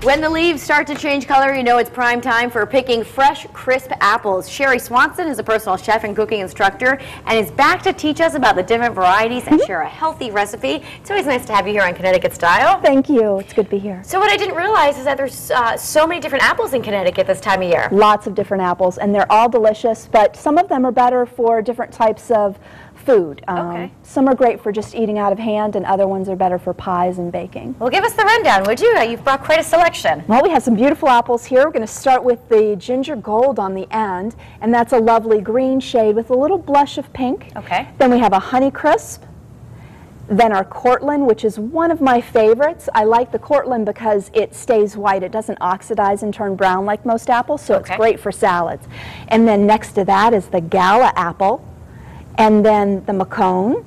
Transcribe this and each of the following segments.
When the leaves start to change color, you know it's prime time for picking fresh, crisp apples. Sherry Swanson is a personal chef and cooking instructor and is back to teach us about the different varieties and share a healthy recipe. It's always nice to have you here on Connecticut Style. Thank you. It's good to be here. So what I didn't realize is that there's so many different apples in Connecticut this time of year. Lots of different apples, and they're all delicious, but some of them are better for different types of food. Okay. Some are great for just eating out of hand, and other ones are better for pies and baking. Well, give us the rundown, would you? You've brought quite a selection. Well, we have some beautiful apples here. We're going to start with the ginger gold on the end, and that's a lovely green shade with a little blush of pink. Okay. Then we have a Honeycrisp. Then our Cortland, which is one of my favorites. I like the Cortland because it stays white. It doesn't oxidize and turn brown like most apples, so it's great for salads. And then next to that is the Gala apple. And then the Macone,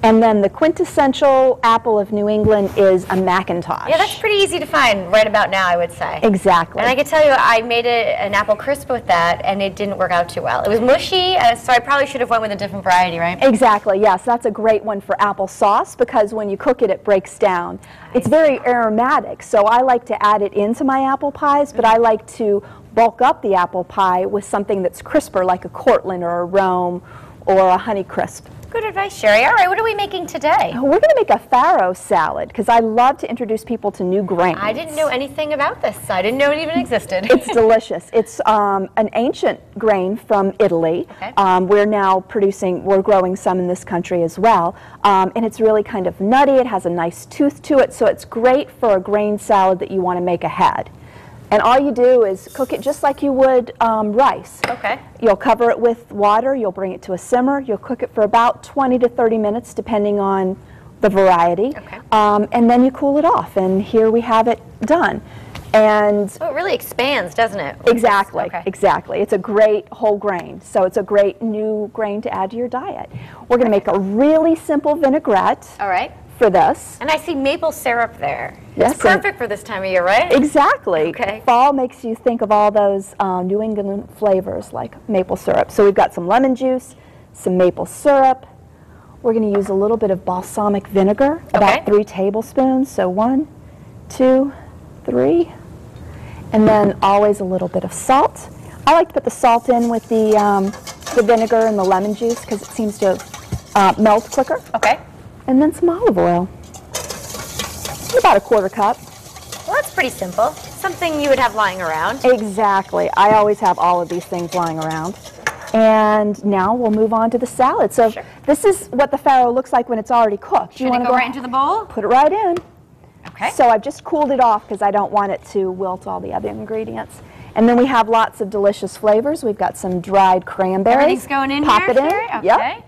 and then the quintessential apple of New England is a Macintosh. Yeah, that's pretty easy to find right about now, I would say. Exactly. And I can tell you, I made an apple crisp with that, and it didn't work out too well. It was mushy, so I probably should have went with a different variety, right? Exactly, yes. That's a great one for apple sauce because when you cook it, it breaks down. It's very aromatic, so I like to add it into my apple pies, but I like to bulk up the apple pie with something that's crisper, like a Cortland or a Rome or a Honeycrisp. Good advice, Sherry. All right, what are we making today? We're going to make a farro salad because I love to introduce people to new grains. I didn't know anything about this. I didn't know it even existed. It's delicious. It's an ancient grain from Italy. Okay. We're growing some in this country as well. And it's really kind of nutty. It has a nice tooth to it, so it's great for a grain salad that you want to make ahead. And all you do is cook it just like you would rice. Okay. You'll cover it with water, you'll bring it to a simmer, you'll cook it for about 20 to 30 minutes depending on the variety. Okay. And then you cool it off, and here we have it done. And so it really expands, doesn't it? Exactly, okay. Exactly. It's a great whole grain, so it's a great new grain to add to your diet. We're going to make a really simple vinaigrette. All right. For this. And I see maple syrup there. Yes, it's perfect for this time of year, right? Exactly. Okay. Fall makes you think of all those New England flavors like maple syrup. So we've got some lemon juice, some maple syrup. We're going to use a little bit of balsamic vinegar, about 3 tablespoons. So 1, 2, 3. And then always a little bit of salt. I like to put the salt in with the vinegar and the lemon juice because it seems to melt quicker. Okay. And then some olive oil, about a 1/4 cup. Well, that's pretty simple. Something you would have lying around. Exactly. I always have all of these things lying around. And now we'll move on to the salad. So this is what the farro looks like when it's already cooked. Should it go right into the bowl? Put it right in. Okay. So I've just cooled it off because I don't want it to wilt all the other ingredients. And then we have lots of delicious flavors. We've got some dried cranberries. Everything's going in Pop here? it in. Okay. Yep.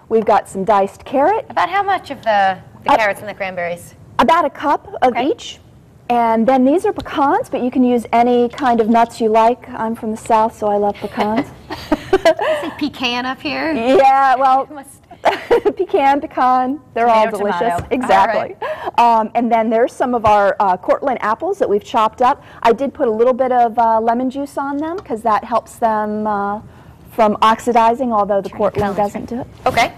We've got some diced carrot. About how much of the carrots and the cranberries? About a cup of each. And then these are pecans, but you can use any kind of nuts you like. I'm from the South, so I love pecans. I say pecan up here. Yeah, well, pecan, they're all delicious. Tomato. Exactly. All right. And then there's some of our Cortland apples that we've chopped up. I did put a little bit of lemon juice on them because that helps them from oxidizing, although the Cortland doesn't do it. Okay.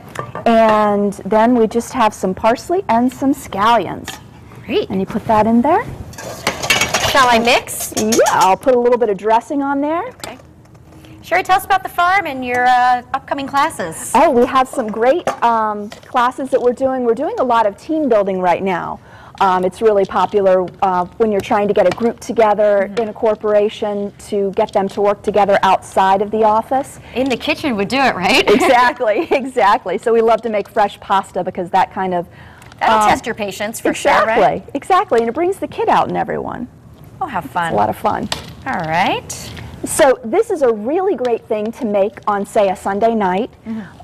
And then we just have some parsley and some scallions. Great. And you put that in there. Shall I mix? Yeah, I'll put a little bit of dressing on there. Okay. Sherry, tell us about the farm and your upcoming classes. Oh, we have some great classes that we're doing. We're doing a lot of team building right now. It's really popular when you're trying to get a group together in a corporation to get them to work together outside of the office. In the kitchen would do it, right? Exactly, exactly. So we love to make fresh pasta because that kind of... That'll test your patience for sure, right? Exactly, and it brings the kid out in everyone. Oh, have fun. It's a lot of fun. All right. So this is a really great thing to make on, say, a Sunday night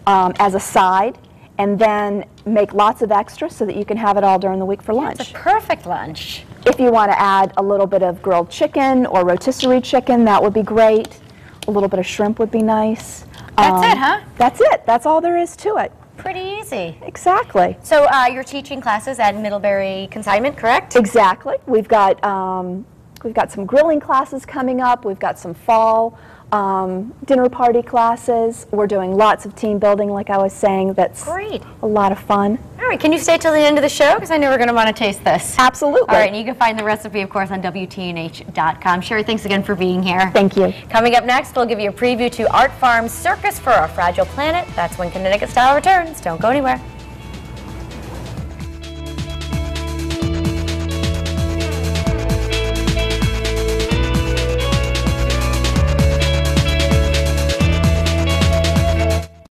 as a side, and then make lots of extra so that you can have it all during the week for lunch. It's a perfect lunch. If you want to add a little bit of grilled chicken or rotisserie chicken, that would be great. A little bit of shrimp would be nice. That's it, huh? That's it. That's all there is to it. Pretty easy. Exactly. So you're teaching classes at Middlebury Consignment, correct? Exactly. We've got some grilling classes coming up. We've got some fall dinner party classes. We're doing lots of team building, like I was saying. That's great. A lot of fun. All right, can you stay till the end of the show? Because I know we're going to want to taste this. Absolutely. All right, and you can find the recipe, of course, on WTNH.com. Sherry, thanks again for being here. Thank you. Coming up next, we'll give you a preview to Art Farm's Circus for a Fragile Planet. That's when Connecticut Style returns. Don't go anywhere.